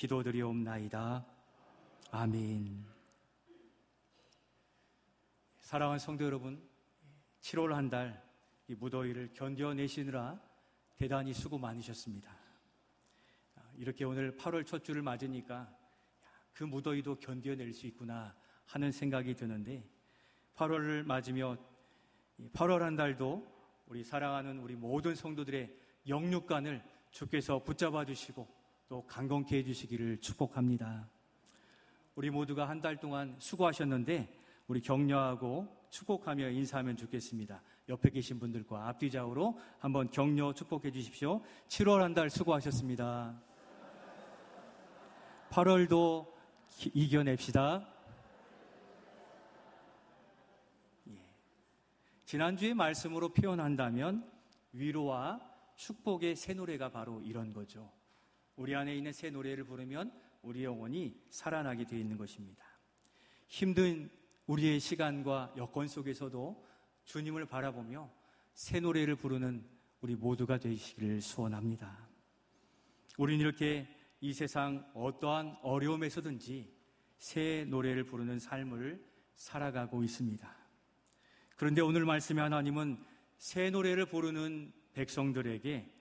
기도드리옵나이다. 아멘. 사랑하는 성도 여러분, 7월 한 달 이 무더위를 견뎌내시느라 대단히 수고 많으셨습니다. 이렇게 오늘 8월 첫 주를 맞으니까 그 무더위도 견뎌낼 수 있구나 하는 생각이 드는데, 8월을 맞으며 8월 한 달도 우리 사랑하는 우리 모든 성도들의 영육간을 주께서 붙잡아 주시고 또 강건케 해주시기를 축복합니다. 우리 모두가 한 달 동안 수고하셨는데 우리 격려하고 축복하며 인사하면 좋겠습니다. 옆에 계신 분들과 앞뒤좌우로 한번 격려 축복해 주십시오. 7월 한 달 수고하셨습니다. 8월도 이겨냅시다. 지난주의 말씀으로 표현한다면 위로와 축복의 새 노래가 바로 이런 거죠. 우리 안에 있는 새 노래를 부르면 우리 영혼이 살아나게 되어 있는 것입니다. 힘든 우리의 시간과 여건 속에서도 주님을 바라보며 새 노래를 부르는 우리 모두가 되시기를 소원합니다. 우리는 이렇게 이 세상 어떠한 어려움에서든지 새 노래를 부르는 삶을 살아가고 있습니다. 그런데 오늘 말씀의 하나님은 새 노래를 부르는 백성들에게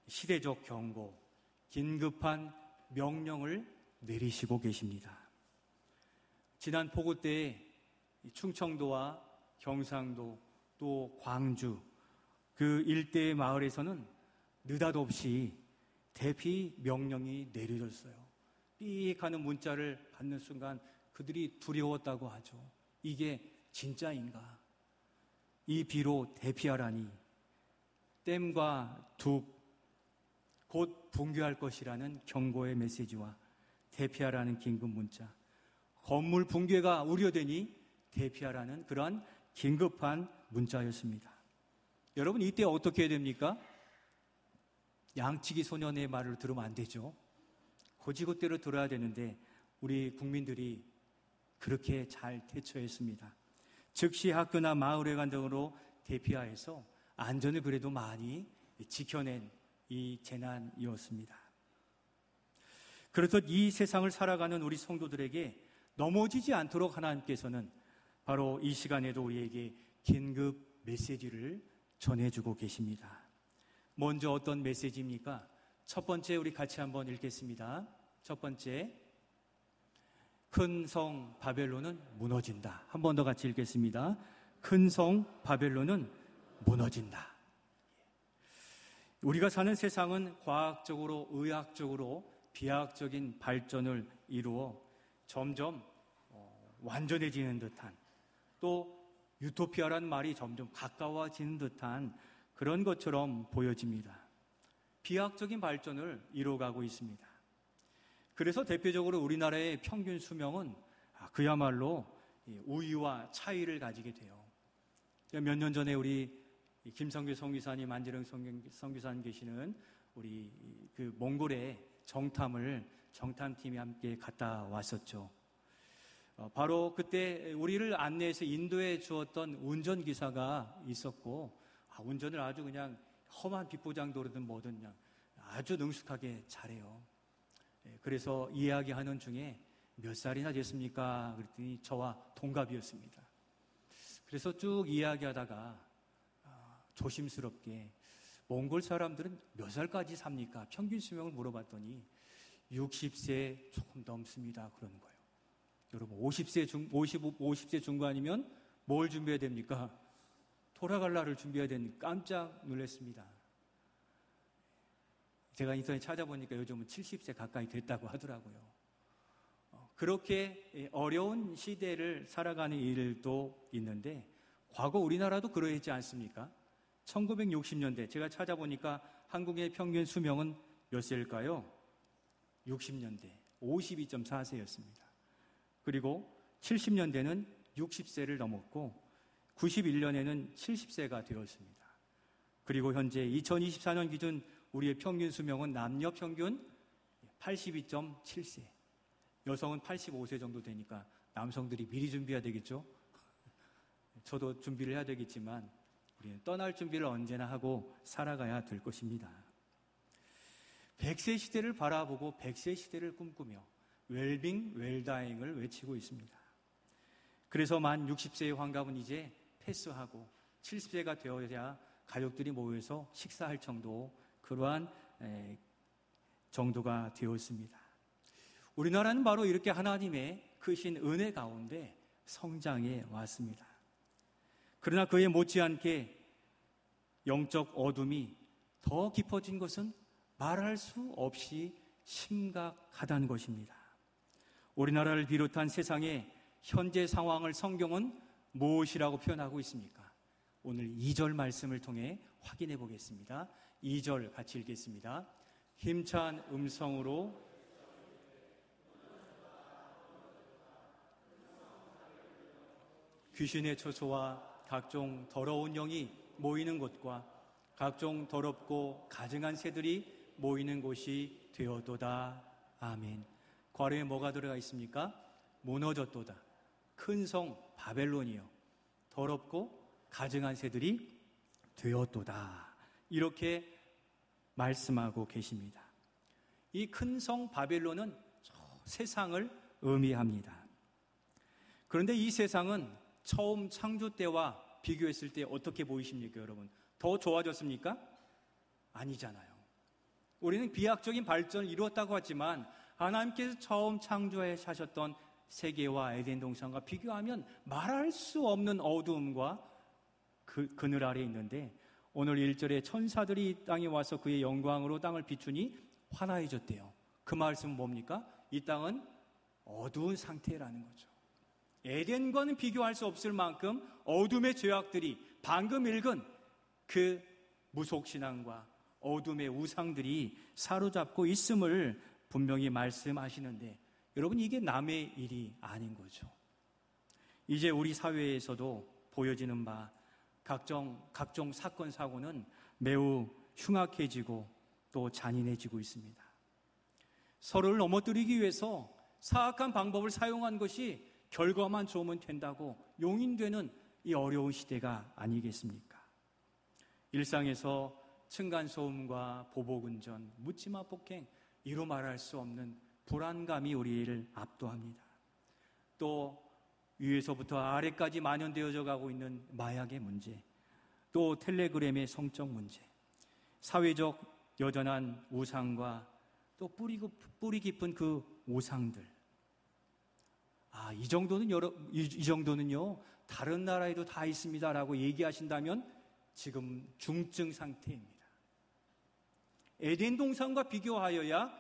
시대적 경고, 긴급한 명령을 내리시고 계십니다. 지난 폭우 때에 충청도와 경상도 또 광주 그 일대의 마을에서는 느닷없이 대피 명령이 내려졌어요. 삑 하는 문자를 받는 순간 그들이 두려웠다고 하죠. 이게 진짜인가? 이 비로 대피하라니, 댐과 둑 곧 붕괴할 것이라는 경고의 메시지와 대피하라는 긴급 문자, 건물 붕괴가 우려되니 대피하라는 그러한 긴급한 문자였습니다. 여러분, 이때 어떻게 해야 됩니까? 양치기 소년의 말을 들으면 안 되죠. 고지고대로 들어야 되는데 우리 국민들이 그렇게 잘 대처했습니다. 즉시 학교나 마을회관 등으로 대피하여서 안전을 그래도 많이 지켜낸 이 재난이었습니다. 그래서 이 세상을 살아가는 우리 성도들에게 넘어지지 않도록 하나님께서는 바로 이 시간에도 우리에게 긴급 메시지를 전해주고 계십니다. 먼저 어떤 메시지입니까? 첫 번째, 우리 같이 한번 읽겠습니다. 첫 번째, 큰 성 바벨론은 무너진다. 한 번 더 같이 읽겠습니다. 큰 성 바벨론은 무너진다. 우리가 사는 세상은 과학적으로, 의학적으로 비약적인 발전을 이루어 점점 완전해지는 듯한, 또 유토피아라는 말이 점점 가까워지는 듯한 그런 것처럼 보여집니다. 비약적인 발전을 이루어가고 있습니다. 그래서 대표적으로 우리나라의 평균 수명은 그야말로 우위와 차이를 가지게 돼요. 몇 년 전에 우리 김성규 성교사님, 안재령 성교사님 계시는 우리 그 몽골의 정탐팀이 함께 갔다 왔었죠. 바로 그때 우리를 안내해서 인도해 주었던 운전기사가 있었고, 운전을 아주 그냥 험한 빗보장도로든 뭐든 그냥 아주 능숙하게 잘해요. 그래서 이야기하는 중에 몇 살이나 됐습니까? 그랬더니 저와 동갑이었습니다. 그래서 쭉 이야기하다가 조심스럽게 몽골 사람들은 몇 살까지 삽니까? 평균 수명을 물어봤더니 60세 조금 넘습니다. 그러는 거예요. 여러분, 50세 중반이면 뭘 준비해야 됩니까? 돌아갈 날을 준비해야 되니 깜짝 놀랐습니다. 제가 인터넷 찾아보니까 요즘은 70세 가까이 됐다고 하더라고요. 그렇게 어려운 시대를 살아가는 일도 있는데 과거 우리나라도 그러했지 않습니까? 1960년대 제가 찾아보니까 한국의 평균 수명은 몇 세일까요? 60년대 52.4세였습니다. 그리고 70년대는 60세를 넘었고 91년에는 70세가 되었습니다. 그리고 현재 2024년 기준 우리의 평균 수명은 남녀 평균 82.7세, 여성은 85세 정도 되니까 남성들이 미리 준비해야 되겠죠? 저도 준비를 해야 되겠지만 우리는 떠날 준비를 언제나 하고 살아가야 될 것입니다. 100세 시대를 바라보고 100세 시대를 꿈꾸며 웰빙, 웰다잉을 외치고 있습니다. 그래서 만 60세의 환갑은 이제 패스하고 70세가 되어야 가족들이 모여서 식사할 정도, 그러한 정도가 되었습니다. 우리나라는 바로 이렇게 하나님의 크신 은혜 가운데 성장해 왔습니다. 그러나 그에 못지않게 영적 어둠이 더 깊어진 것은 말할 수 없이 심각하다는 것입니다. 우리나라를 비롯한 세상의 현재 상황을 성경은 무엇이라고 표현하고 있습니까? 오늘 2절 말씀을 통해 확인해 보겠습니다. 2절 같이 읽겠습니다. 힘찬 음성으로 귀신의 처소와 각종 더러운 영이 모이는 곳과 각종 더럽고 가증한 새들이 모이는 곳이 되어도다. 아멘. 괄호에 뭐가 들어가 있습니까? 무너졌도다. 큰 성 바벨론이요, 더럽고 가증한 새들이 되었도다. 이렇게 말씀하고 계십니다. 이 큰 성 바벨론은 세상을 의미합니다. 그런데 이 세상은 처음 창조 때와 비교했을 때 어떻게 보이십니까, 여러분? 더 좋아졌습니까? 아니잖아요. 우리는 비약적인 발전을 이루었다고 하지만 하나님께서 처음 창조해 하셨던 세계와 에덴 동산과 비교하면 말할 수 없는 어두움과 그늘 아래에 있는데, 오늘 1절에 천사들이 이 땅에 와서 그의 영광으로 땅을 비추니 환하해졌대요. 그 말씀은 뭡니까? 이 땅은 어두운 상태라는 거죠. 에덴과는 비교할 수 없을 만큼 어둠의 죄악들이, 방금 읽은 그 무속신앙과 어둠의 우상들이 사로잡고 있음을 분명히 말씀하시는데, 여러분, 이게 남의 일이 아닌 거죠. 이제 우리 사회에서도 보여지는 바 각종 사건 사고는 매우 흉악해지고 또 잔인해지고 있습니다. 서로를 넘어뜨리기 위해서 사악한 방법을 사용한 것이 결과만 좋으면 된다고 용인되는 이 어려운 시대가 아니겠습니까? 일상에서 층간소음과 보복운전, 묻지마 폭행, 이루 말할 수 없는 불안감이 우리를 압도합니다. 또 위에서부터 아래까지 만연되어져 가고 있는 마약의 문제, 또 텔레그램의 성적 문제, 사회적 여전한 우상과 또 뿌리 깊은 그 우상들. 이 정도는요, 다른 나라에도 다 있습니다라고 얘기하신다면 지금 중증 상태입니다. 에덴 동산과 비교하여야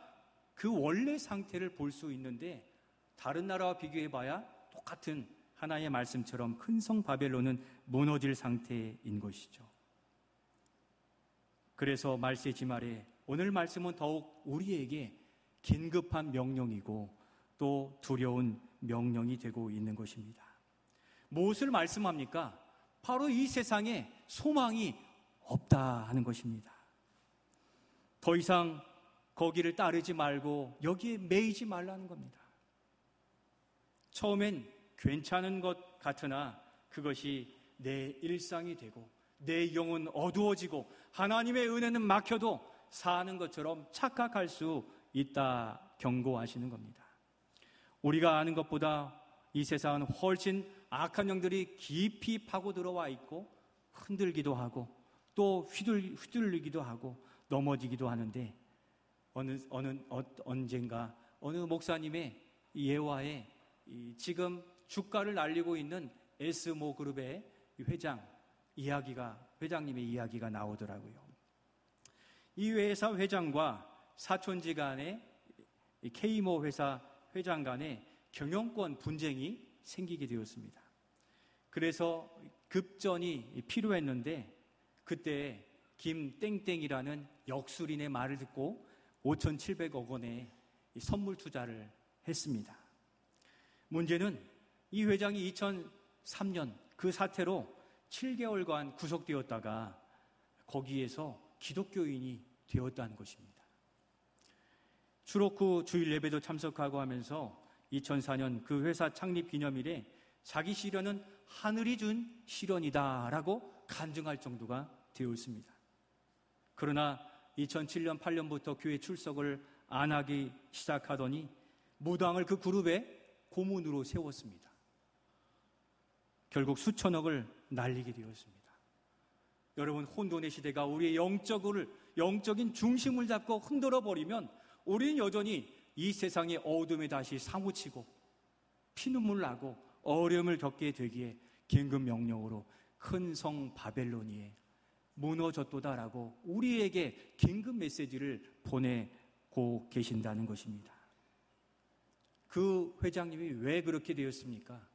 그 원래 상태를 볼 수 있는데, 다른 나라와 비교해봐야 똑같은 하나의 말씀처럼 큰 성 바벨론은 무너질 상태인 것이죠. 그래서 말세지 말에 오늘 말씀은 더욱 우리에게 긴급한 명령이고 또 두려운 명령이 되고 있는 것입니다. 무엇을 말씀합니까? 바로 이 세상에 소망이 없다 하는 것입니다. 더 이상 거기를 따르지 말고 여기에 매이지 말라는 겁니다. 처음엔 괜찮은 것 같으나 그것이 내 일상이 되고 내 영은 어두워지고 하나님의 은혜는 막혀도 사는 것처럼 착각할 수 있다 경고하시는 겁니다. 우리가 아는 것보다 이 세상은 훨씬 악한 영들이 깊이 파고 들어와 있고 흔들기도 하고 또 휘둘리기도 하고 넘어지기도 하는데, 언젠가 어느 목사님의 예화에 지금 주가를 날리고 있는 에스모 그룹의 회장님의 이야기가 나오더라고요. 이 회사 회장과 사촌지간의 K모 회사 회장 간에 경영권 분쟁이 생기게 되었습니다. 그래서 급전이 필요했는데 그때 김땡땡이라는 역술인의 말을 듣고 5,700억 원의 선물 투자를 했습니다. 문제는 이 회장이 2003년 그 사태로 7개월간 구속되었다가 거기에서 기독교인이 되었다는 것입니다. 추록 후 주일 예배도 참석하고 하면서 2004년 그 회사 창립 기념일에 자기 시련은 하늘이 준 시련이다 라고 간증할 정도가 되어 있습니다. 그러나 2007년, 8년부터 교회 출석을 안 하기 시작하더니 무당을 그 그룹에 고문으로 세웠습니다. 결국 수천억을 날리게 되었습니다. 여러분, 혼돈의 시대가 우리의 영적인 중심을 잡고 흔들어 버리면 우리는 여전히 이 세상의 어둠에 다시 사무치고 피눈물 나고 어려움을 겪게 되기에 긴급 명령으로 큰 성 바벨론이 무너졌도다라고 우리에게 긴급 메시지를 보내고 계신다는 것입니다. 그 회장님이 왜 그렇게 되었습니까?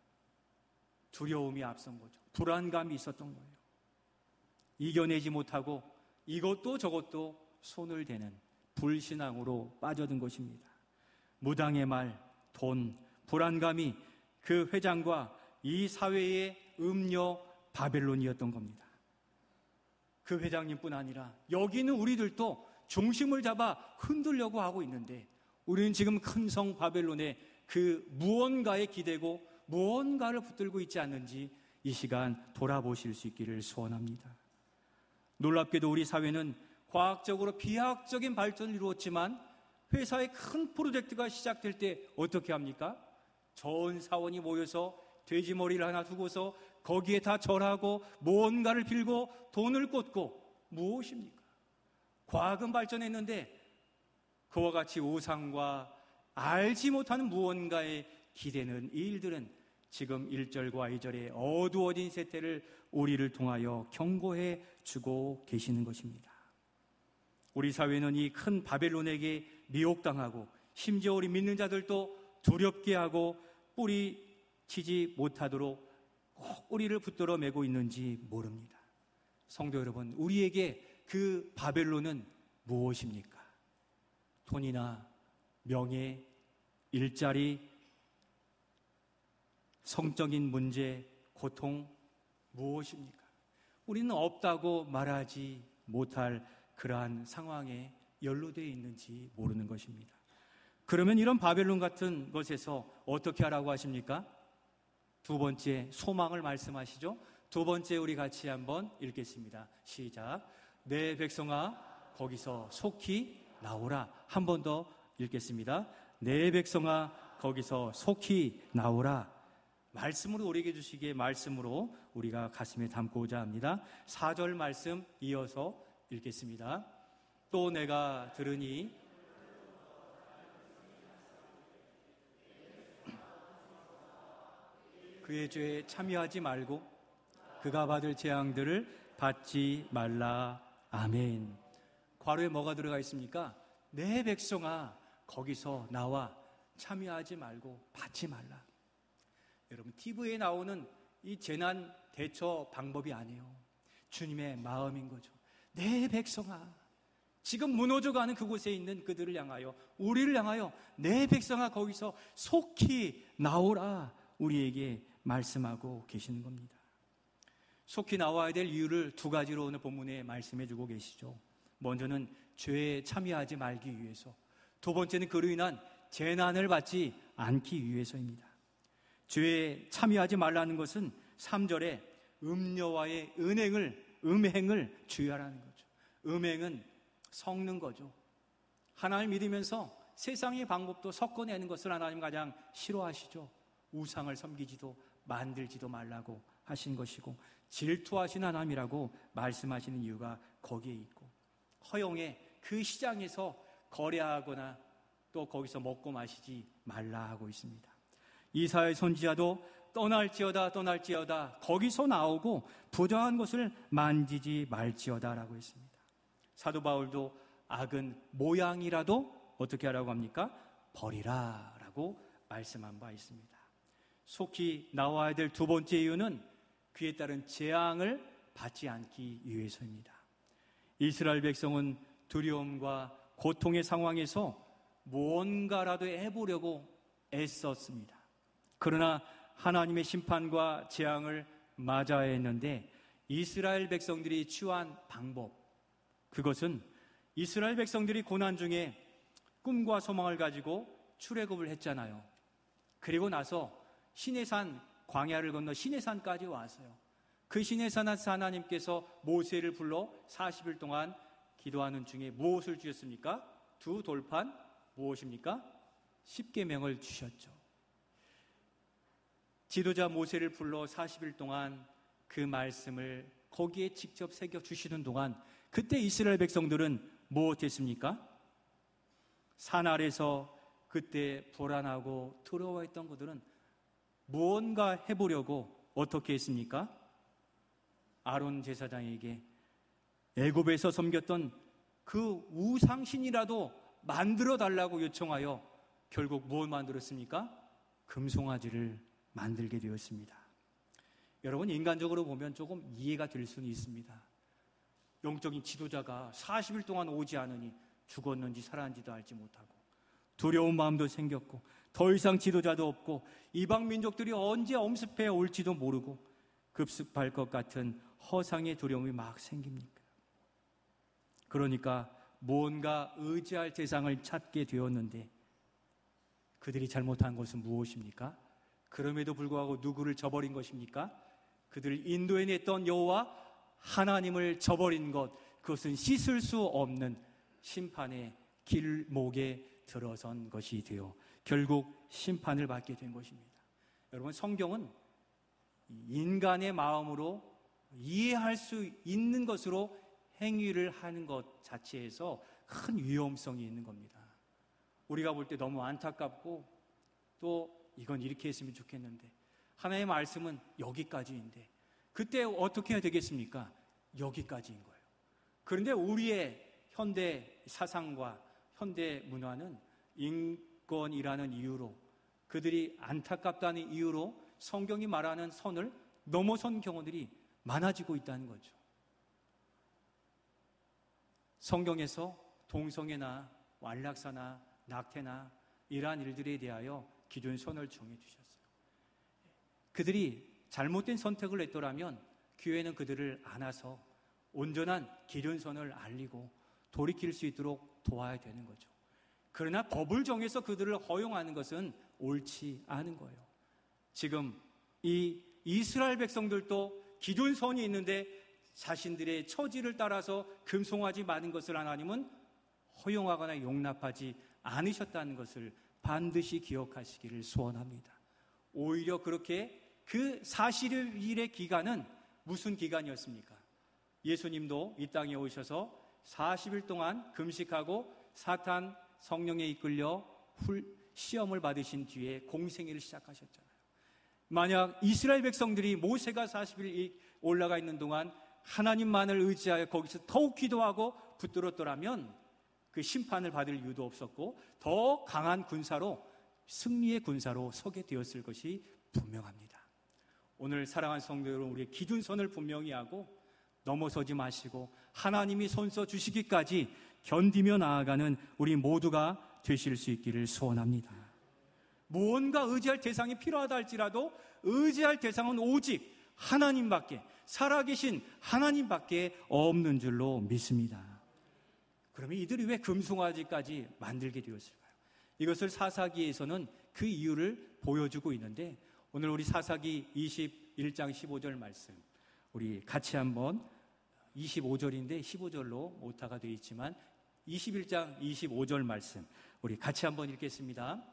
두려움이 앞선 거죠. 불안감이 있었던 거예요. 이겨내지 못하고 이것도 저것도 손을 대는 불신앙으로 빠져든 것입니다. 무당의 말, 돈, 불안감이 그 회장과 이 사회의 음녀 바벨론이었던 겁니다. 그 회장님뿐 아니라 여기 있는 우리들도 중심을 잡아 흔들려고 하고 있는데 우리는 지금 큰 성 바벨론의 그 무언가에 기대고 무언가를 붙들고 있지 않는지 이 시간 돌아보실 수 있기를 소원합니다. 놀랍게도 우리 사회는 과학적으로 비약적인 발전을 이루었지만 회사의 큰 프로젝트가 시작될 때 어떻게 합니까? 전 사원이 모여서 돼지머리를 하나 두고서 거기에 다 절하고 무언가를 빌고 돈을 꽂고 무엇입니까? 과학은 발전했는데 그와 같이 우상과 알지 못하는 무언가에 기대는 이 일들은 지금 1절과 2절의 어두워진 세태를 우리를 통하여 경고해 주고 계시는 것입니다. 우리 사회는 이 큰 바벨론에게 미혹당하고 심지어 우리 믿는 자들도 두렵게 하고 뿌리치지 못하도록 꼭 우리를 붙들어 매고 있는지 모릅니다. 성도 여러분, 우리에게 그 바벨론은 무엇입니까? 돈이나 명예, 일자리, 성적인 문제, 고통, 무엇입니까? 우리는 없다고 말하지 못할 그러한 상황에 연루되어 있는지 모르는 것입니다. 그러면 이런 바벨론 같은 것에서 어떻게 하라고 하십니까? 두 번째, 소망을 말씀하시죠. 두 번째 우리 같이 한번 읽겠습니다. 시작. 내 백성아 거기서 속히 나오라. 한 번 더 읽겠습니다. 내 백성아 거기서 속히 나오라. 말씀으로 우리에게 주시기에 말씀으로 우리가 가슴에 담고자 합니다. 4절 말씀 이어서 읽겠습니다. 또 내가 들으니 그의 죄에 참여하지 말고 그가 받을 재앙들을 받지 말라. 아멘. 괄호에 뭐가 들어가 있습니까? 내 백성아 거기서 나와 참여하지 말고 받지 말라. 여러분, TV에 나오는 이 재난 대처 방법이 아니에요. 주님의 마음인 거죠. 내 백성아, 지금 무너져가는 그곳에 있는 그들을 향하여, 우리를 향하여 내 백성아 거기서 속히 나오라 우리에게 말씀하고 계시는 겁니다. 속히 나와야 될 이유를 두 가지로 오늘 본문에 말씀해 주고 계시죠. 먼저는 죄에 참여하지 말기 위해서, 두 번째는 그로 인한 재난을 받지 않기 위해서입니다. 죄에 참여하지 말라는 것은 3절에 음녀와의 음행을 주의하라는 거죠. 음행은 섞는 거죠. 하나님 믿으면서 세상의 방법도 섞어내는 것을 하나님 가장 싫어하시죠. 우상을 섬기지도 만들지도 말라고 하신 것이고 질투하시는 하나님이라고 말씀하시는 이유가 거기에 있고, 허용에 그 시장에서 거래하거나 또 거기서 먹고 마시지 말라 하고 있습니다. 이사야의 선지자도 떠날지어다 거기서 나오고 부정한 것을 만지지 말지어다라고 했습니다. 사도 바울도 악은 모양이라도 어떻게 하라고 합니까? 버리라라고 말씀한 바 있습니다. 속히 나와야 될 두 번째 이유는 그에 따른 재앙을 받지 않기 위해서입니다. 이스라엘 백성은 두려움과 고통의 상황에서 무언가라도 해보려고 애썼습니다. 그러나 하나님의 심판과 재앙을 맞아야 했는데 이스라엘 백성들이 취한 방법, 그것은 이스라엘 백성들이 고난 중에 꿈과 소망을 가지고 출애굽을 했잖아요. 그리고 나서 시내산, 광야를 건너 시내산까지 와서요. 그 시내산에서 하나님께서 모세를 불러 40일 동안 기도하는 중에 무엇을 주셨습니까? 두 돌판 무엇입니까? 십계명을 주셨죠. 지도자 모세를 불러 40일 동안 그 말씀을 거기에 직접 새겨 주시는 동안 그때 이스라엘 백성들은 무엇했습니까? 산 아래서 그때 불안하고 두려워했던 그들은 무언가 해보려고 어떻게 했습니까? 아론 제사장에게 애굽에서 섬겼던 그 우상신이라도 만들어 달라고 요청하여 결국 무엇 만들었습니까? 금송아지를 만들게 되었습니다. 여러분, 인간적으로 보면 조금 이해가 될 수는 있습니다. 영적인 지도자가 40일 동안 오지 않으니 죽었는지 살았는지도 알지 못하고 두려운 마음도 생겼고 더 이상 지도자도 없고 이방 민족들이 언제 엄습해 올지도 모르고 급습할 것 같은 허상의 두려움이 막 생깁니까? 그러니까 무언가 의지할 대상을 찾게 되었는데 그들이 잘못한 것은 무엇입니까? 그럼에도 불구하고 누구를 저버린 것입니까? 그들을 인도해냈던 여호와 하나님을 저버린 것, 그것은 씻을 수 없는 심판의 길목에 들어선 것이 되어 결국 심판을 받게 된 것입니다. 여러분, 성경은 인간의 마음으로 이해할 수 있는 것으로 행위를 하는 것 자체에서 큰 위험성이 있는 겁니다. 우리가 볼 때 너무 안타깝고 또 이건 이렇게 했으면 좋겠는데 하나님의 말씀은 여기까지인데 그때 어떻게 해야 되겠습니까? 여기까지인 거예요. 그런데 우리의 현대 사상과 현대 문화는 인권이라는 이유로 그들이 안타깝다는 이유로 성경이 말하는 선을 넘어선 경우들이 많아지고 있다는 거죠. 성경에서 동성애나 완락사나 낙태나 이러한 일들에 대하여 기준선을 정해주셨어요. 그들이 잘못된 선택을 했더라면 교회는 그들을 안아서 온전한 기준선을 알리고 돌이킬 수 있도록 도와야 되는 거죠. 그러나 법을 정해서 그들을 허용하는 것은 옳지 않은 거예요. 지금 이 이스라엘 백성들도 기준선이 있는데 자신들의 처지를 따라서 금송아지 많은 것을 하나님은 허용하거나 용납하지 않으셨다는 것을 반드시 기억하시기를 소원합니다. 오히려 그렇게 그 40일의 기간은 무슨 기간이었습니까? 예수님도 이 땅에 오셔서 40일 동안 금식하고 사탄 성령에 이끌려 시험을 받으신 뒤에 공생애를 시작하셨잖아요. 만약 이스라엘 백성들이 모세가 40일 올라가 있는 동안 하나님만을 의지하여 거기서 더욱 기도하고 붙들었더라면 그 심판을 받을 이유도 없었고 더 강한 군사로 승리의 군사로 서게 되었을 것이 분명합니다. 오늘 사랑하는 성도 여러분, 우리의 기준선을 분명히 하고 넘어서지 마시고 하나님이 손써 주시기까지 견디며 나아가는 우리 모두가 되실 수 있기를 소원합니다. 무언가 의지할 대상이 필요하다 할지라도 의지할 대상은 오직 하나님밖에, 살아계신 하나님밖에 없는 줄로 믿습니다. 그러면 이들이 왜 금송아지까지 만들게 되었을까요? 이것을 사사기에서는 그 이유를 보여주고 있는데 오늘 우리 사사기 21장 15절 말씀 우리 같이 한번 25절인데 15절로 오타가 되어 있지만 21장 25절 말씀 우리 같이 한번 읽겠습니다.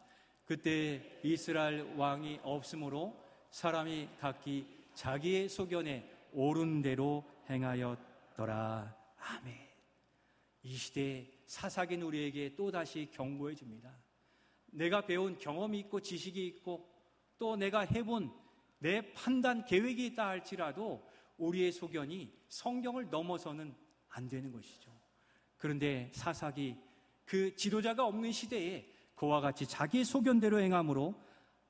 그때 이스라엘 왕이 없으므로 사람이 각기 자기의 소견에 옳은 대로 행하였더라. 아멘. 이 시대에 사사기는 우리에게 또다시 경고해 줍니다. 내가 배운 경험이 있고 지식이 있고 또 내가 해본 내 판단 계획이 있다 할지라도 우리의 소견이 성경을 넘어서는 안 되는 것이죠. 그런데 사사기 그 지도자가 없는 시대에 그와 같이 자기의 소견대로 행함으로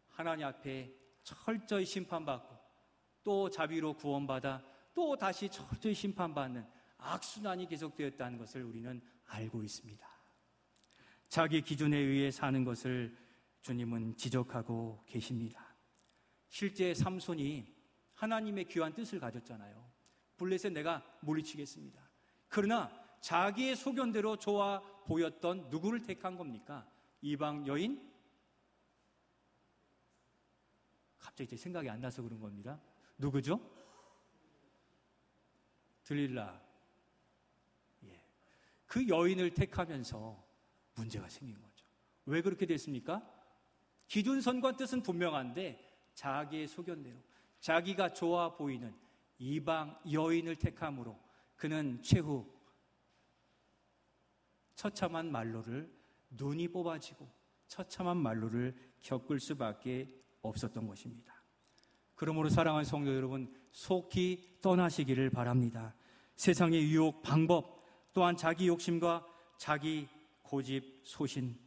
하나님 앞에 철저히 심판받고 또 자비로 구원받아 또 다시 철저히 심판받는 악순환이 계속되었다는 것을 우리는 알고 있습니다. 자기 기준에 의해 사는 것을 주님은 지적하고 계십니다. 실제 삼손이 하나님의 귀한 뜻을 가졌잖아요. 블레셋 내가 물리치겠습니다. 그러나 자기의 소견대로 좋아 보였던 누구를 택한 겁니까? 이방 여인? 갑자기 제 생각이 안 나서 그런 겁니다. 누구죠? 들릴라. 예. 그 여인을 택하면서 문제가 생긴 거죠. 왜 그렇게 됐습니까? 기준선과 뜻은 분명한데 자기의 소견대로 자기가 좋아 보이는 이방 여인을 택함으로 그는 최후 처참한 말로를 눈이 뽑아지고 처참한 말로를 겪을 수밖에 없었던 것입니다. 그러므로 사랑하는 성도 여러분, 속히 떠나시기를 바랍니다. 세상의 유혹, 방법, 또한 자기 욕심과 자기 고집, 소신,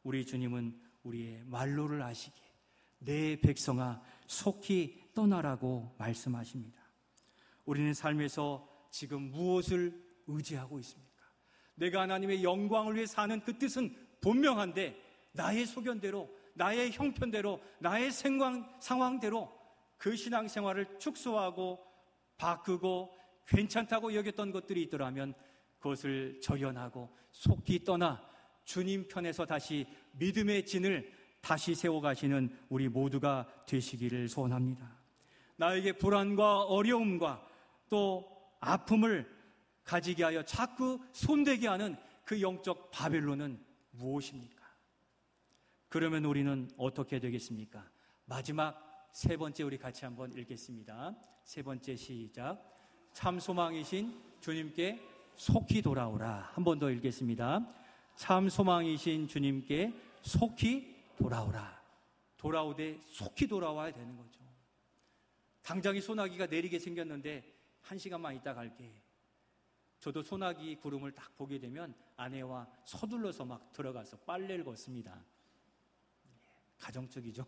우리 주님은 우리의 말로를 아시기에 내 백성아 속히 떠나라고 말씀하십니다. 우리는 삶에서 지금 무엇을 의지하고 있습니까? 내가 하나님의 영광을 위해 사는 그 뜻은 분명한데 나의 소견대로, 나의 형편대로, 나의 상황대로 그 신앙생활을 축소하고 바꾸고 괜찮다고 여겼던 것들이 있더라면 그것을 절연하고 속히 떠나 주님 편에서 다시 믿음의 진을 다시 세워가시는 우리 모두가 되시기를 소원합니다. 나에게 불안과 어려움과 또 아픔을 가지게 하여 자꾸 손대게 하는 그 영적 바벨론은 무엇입니까? 그러면 우리는 어떻게 되겠습니까? 마지막 세 번째 우리 같이 한번 읽겠습니다. 세 번째 시작. 참 소망이신 주님께 속히 돌아오라. 한 번 더 읽겠습니다. 참 소망이신 주님께 속히 돌아오라. 돌아오되 속히 돌아와야 되는 거죠. 당장에 소나기가 내리게 생겼는데 1시간만 있다 갈게. 저도 소나기 구름을 딱 보게 되면 아내와 서둘러서 막 들어가서 빨래를 걷습니다. 가정적이죠.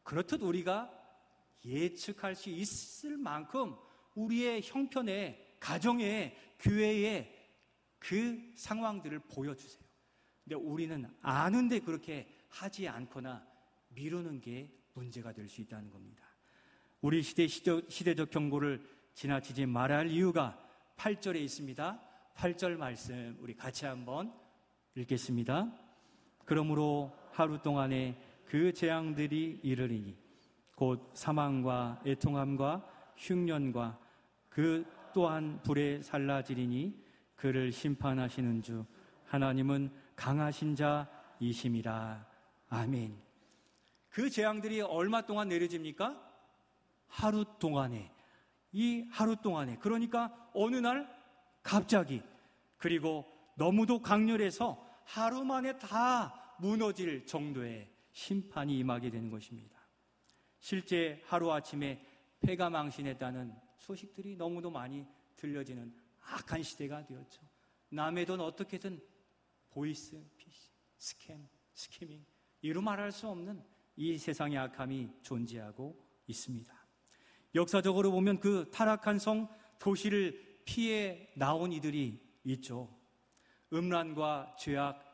그렇듯 우리가 예측할 수 있을 만큼 우리의 형편에, 가정에, 교회에 그 상황들을 보여주세요. 근데 우리는 아는데 그렇게 하지 않거나 미루는 게 문제가 될 수 있다는 겁니다. 우리 시대적 경고를 지나치지 말아야 할 이유가 8절에 있습니다. 8절 말씀 우리 같이 한번 읽겠습니다. 그러므로 하루 동안에 그 재앙들이 이르리니 곧 사망과 애통함과 흉년과 그 또한 불에 살라지리니 그를 심판하시는 주 하나님은 강하신 자이심이라. 아멘. 그 재앙들이 얼마 동안 내려집니까? 하루 동안에. 이 하루 동안에. 그러니까 어느 날 갑자기, 그리고 너무도 강렬해서 하루 만에 다 무너질 정도의 심판이 임하게 되는 것입니다. 실제 하루아침에 폐가 망신했다는 소식들이 너무도 많이 들려지는 악한 시대가 되었죠. 남의 돈 어떻게든 보이스, 피싱, 스캐밍, 이루 말할 수 없는 이 세상의 악함이 존재하고 있습니다. 역사적으로 보면 그 타락한 성 도시를 피해 나온 이들이 있죠. 음란과 죄악,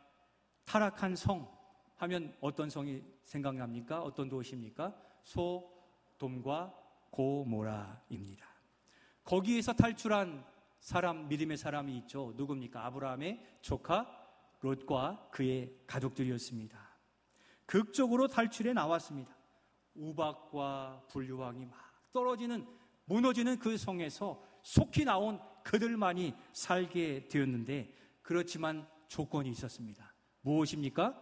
타락한 성 하면 어떤 성이 생각납니까? 어떤 도시입니까? 소돔과 고모라입니다. 거기에서 탈출한 사람, 믿음의 사람이 있죠. 누굽니까? 아브라함의 조카 롯과 그의 가족들이었습니다. 극적으로 탈출해 나왔습니다. 우박과 불유황이 막 떨어지는, 무너지는 그 성에서 속히 나온 그들만이 살게 되었는데, 그렇지만 조건이 있었습니다. 무엇입니까?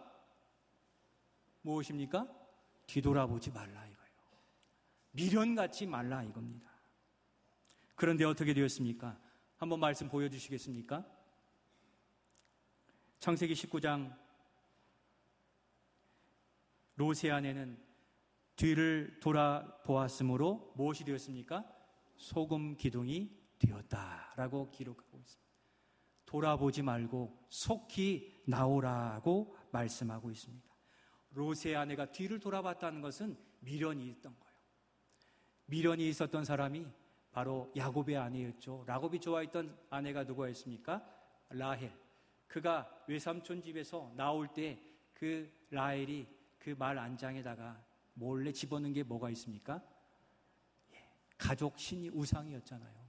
뒤돌아보지 말라 이거예요. 미련 갖지 말라 이겁니다. 그런데 어떻게 되었습니까? 한번 말씀 보여주시겠습니까? 창세기 19장 롯의 아내는 뒤를 돌아보았으므로 무엇이 되었습니까? 소금 기둥이 되었다라고 기록하고 있습니다. 돌아보지 말고 속히 나오라고 말씀하고 있습니다. 롯의 아내가 뒤를 돌아봤다는 것은 미련이 있던 거예요. 미련이 있었던 사람이 바로 야곱의 아내였죠. 야곱이 좋아했던 아내가 누구였습니까? 라헬. 그가 외삼촌 집에서 나올 때 그 라헬이 그 말 안장에다가 몰래 집어넣은 게 뭐가 있습니까? 가족 신이 우상이었잖아요.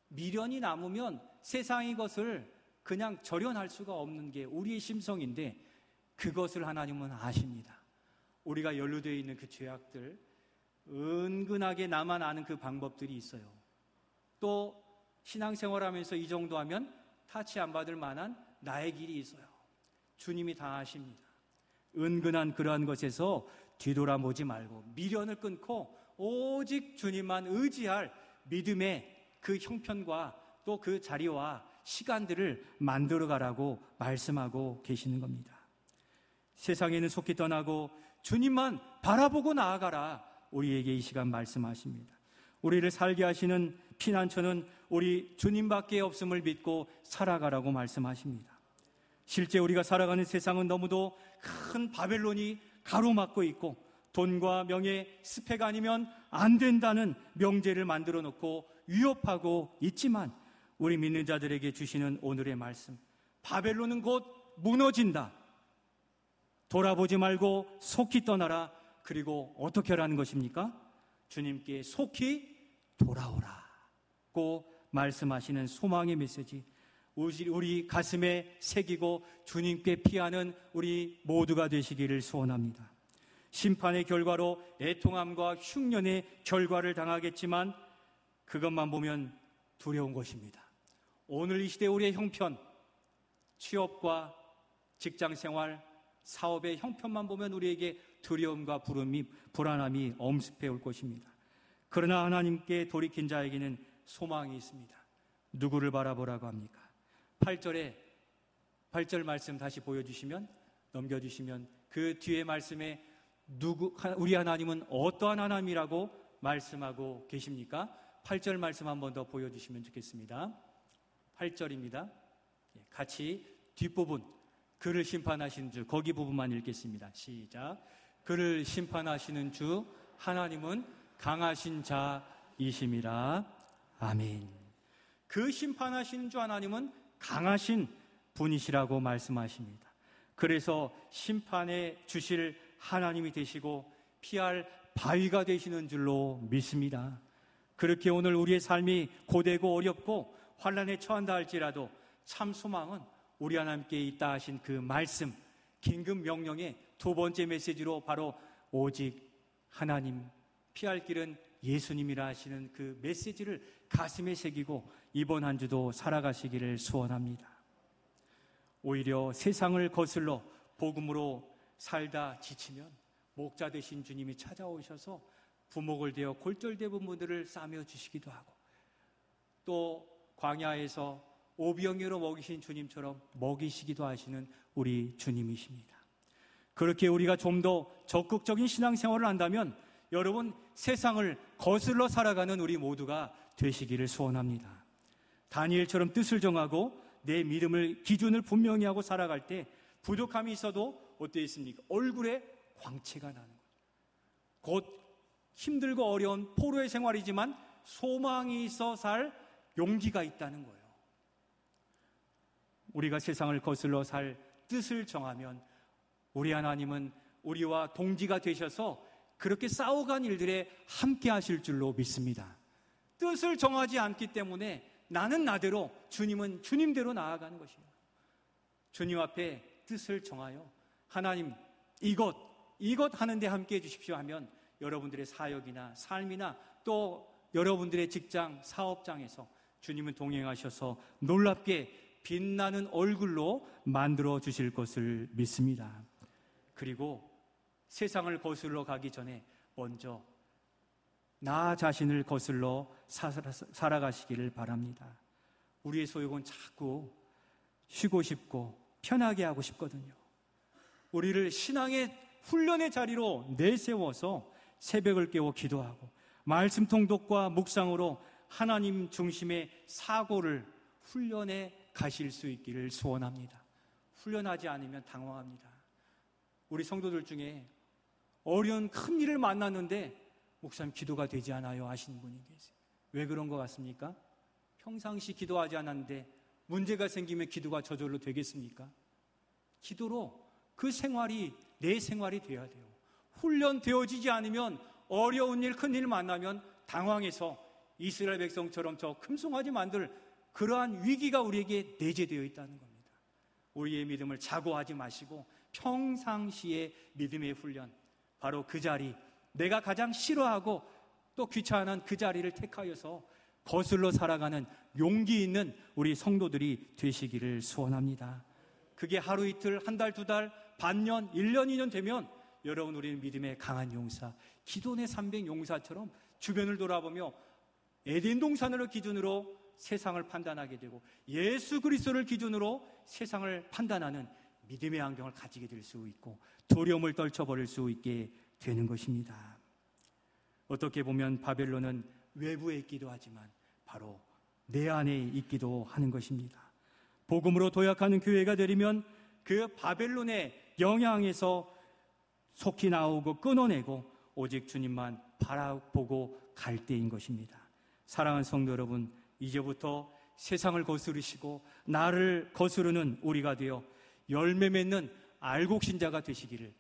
미련이 남으면 세상의 것을 그냥 절연할 수가 없는 게 우리의 심성인데, 그것을 하나님은 아십니다. 우리가 연루되어 있는 그 죄악들, 은근하게 나만 아는 그 방법들이 있어요. 또 신앙생활하면서 이 정도 하면 타치 안 받을 만한 나의 길이 있어요. 주님이 다 아십니다. 은근한 그러한 것에서 뒤돌아보지 말고 미련을 끊고 오직 주님만 의지할 믿음의 그 형편과 또 그 자리와 시간들을 만들어가라고 말씀하고 계시는 겁니다. 세상에는 속히 떠나고 주님만 바라보고 나아가라, 우리에게 이 시간 말씀하십니다. 우리를 살게 하시는 피난처는 우리 주님밖에 없음을 믿고 살아가라고 말씀하십니다. 실제 우리가 살아가는 세상은 너무도 큰 바벨론이 가로막고 있고 돈과 명예, 스펙 아니면 안 된다는 명제를 만들어 놓고 위협하고 있지만 우리 믿는 자들에게 주시는 오늘의 말씀, 바벨론은 곧 무너진다. 돌아보지 말고 속히 떠나라. 그리고 어떻게 하라는 것입니까? 주님께 속히 돌아오라고 말씀하시는 소망의 메시지, 우리 가슴에 새기고 주님께 피하는 우리 모두가 되시기를 소원합니다. 심판의 결과로 애통함과 흉년의 결과를 당하겠지만 그것만 보면 두려운 것입니다. 오늘 이 시대 우리의 형편, 취업과 직장생활, 사업의 형편만 보면 우리에게 두려움과 불안함이 엄습해 올 것입니다. 그러나 하나님께 돌이킨 자에게는 소망이 있습니다. 누구를 바라보라고 합니까? 8절 말씀 다시 보여주시면, 넘겨주시면 그 뒤에 말씀에 우리 하나님은 어떠한 하나님이라고 말씀하고 계십니까? 8절 말씀 한 번 더 보여주시면 좋겠습니다. 8절입니다. 같이 뒷부분, 그를 심판하신 주, 거기 부분만 읽겠습니다. 시작. 그를 심판하시는 주 하나님은 강하신 자이심이라. 아멘. 그 심판하시는 주 하나님은 강하신 분이시라고 말씀하십니다. 그래서 심판해 주실 하나님이 되시고 피할 바위가 되시는 줄로 믿습니다. 그렇게 오늘 우리의 삶이 고되고 어렵고 환난에 처한다 할지라도 참 소망은 우리 하나님께 있다 하신 그 말씀, 긴급 명령의 두 번째 메시지로 바로 오직 하나님, 피할 길은 예수님이라 하시는 그 메시지를 가슴에 새기고 이번 한 주도 살아가시기를 소원합니다. 오히려 세상을 거슬러 복음으로 살다 지치면 목자 되신 주님이 찾아오셔서 부목을 되어 골절대본 분들을 싸며 주시기도 하고, 또 광야에서 오병이어로 먹이신 주님처럼 먹이시기도 하시는 우리 주님이십니다. 그렇게 우리가 좀 더 적극적인 신앙생활을 한다면 여러분, 세상을 거슬러 살아가는 우리 모두가 되시기를 소원합니다. 다니엘처럼 뜻을 정하고 내 믿음을 기준을 분명히 하고 살아갈 때 부족함이 있어도 어떻게 있습니까? 얼굴에 광채가 나는 거죠. 곧 힘들고 어려운 포로의 생활이지만 소망이 있어 살 용기가 있다는 거예요. 우리가 세상을 거슬러 살 뜻을 정하면 우리 하나님은 우리와 동지가 되셔서 그렇게 싸워간 일들에 함께 하실 줄로 믿습니다. 뜻을 정하지 않기 때문에 나는 나대로, 주님은 주님대로 나아가는 것이에요. 주님 앞에 뜻을 정하여 하나님 이것 하는데 함께 해주십시오 하면 여러분들의 사역이나 삶이나 또 여러분들의 직장, 사업장에서 주님은 동행하셔서 놀랍게 빛나는 얼굴로 만들어 주실 것을 믿습니다. 그리고 세상을 거슬러 가기 전에 먼저 나 자신을 거슬러 살아가시기를 바랍니다. 우리의 소욕은 자꾸 쉬고 싶고 편하게 하고 싶거든요. 우리를 신앙의 훈련의 자리로 내세워서 새벽을 깨워 기도하고 말씀 통독과 묵상으로 하나님 중심의 사고를 훈련해 가실 수 있기를 소원합니다. 훈련하지 않으면 당황합니다. 우리 성도들 중에 어려운 큰 일을 만났는데 목사님 기도가 되지 않아요 하시는 분이 계세요. 왜 그런 것 같습니까? 평상시 기도하지 않았는데 문제가 생기면 기도가 저절로 되겠습니까? 기도로 그 생활이 내 생활이 되어야 돼요. 훈련되어지지 않으면 어려운 일, 큰 일 만나면 당황해서 이스라엘 백성처럼 저 금송아지 만들 그러한 위기가 우리에게 내재되어 있다는 겁니다. 우리의 믿음을 자고하지 마시고 평상시의 믿음의 훈련, 바로 그 자리, 내가 가장 싫어하고 또 귀찮은 그 자리를 택하여서 거슬러 살아가는 용기 있는 우리 성도들이 되시기를 소원합니다. 그게 하루 이틀, 한 달, 두 달, 반년, 1년, 2년 되면 여러분, 우리는 믿음의 강한 용사, 기도의 300 용사처럼 주변을 돌아보며 에덴 동산을 기준으로 세상을 판단하게 되고 예수 그리스도를 기준으로 세상을 판단하는 믿음의 안경을 가지게 될 수 있고 두려움을 떨쳐버릴 수 있게 되는 것입니다. 어떻게 보면 바벨론은 외부에 있기도 하지만 바로 내 안에 있기도 하는 것입니다. 복음으로 도약하는 교회가 되려면 그 바벨론의 영향에서 속히 나오고 끊어내고 오직 주님만 바라보고 갈 때인 것입니다. 사랑하는 성도 여러분, 이제부터 세상을 거스르시고 나를 거스르는 우리가 되어 열매 맺는 알곡신자가 되시기를